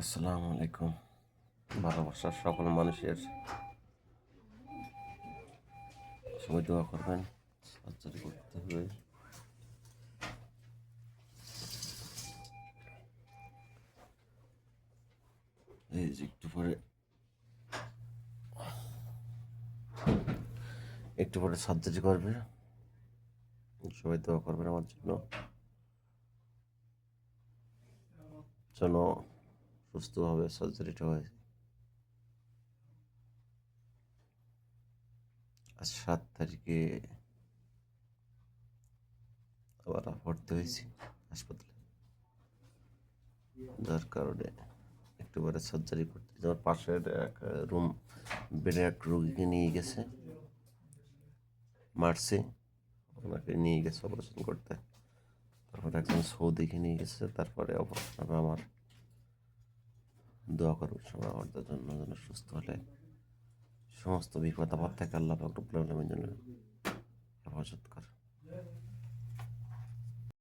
আসসালামু আলাইকুম। ভালোবাসার সকল মানুষের সবাই দোয়া করবেন। সার্জারি করতে হবে। এই যে একটু পরে সার্জারি করবে। সবাই দোয়া করবেন আমার জন্য যেন সুস্থভাবে সার্জারিটা হয়। আজ 7 তারিখে আবার ভর্তি হয়েছি হাসপাতালে, যার কারণে একটু পরে সার্জারি করতে আমার পাশের এক রুম বেডে এক রোগীকে নিয়ে গেছে, মারছে, ওনাকে নিয়ে গেছে অপারেশন করতে। তারপরে একজন সৌদিকে নিয়ে গেছে, তারপরে অপারেশন হবে আমার। দোয়া করবেন সবাই আমাদের জন্য যেন সুস্থ হলে সমস্ত বিপদ আপদ থেকে আল্লাহ পাক রব্বুল আলামিন যেন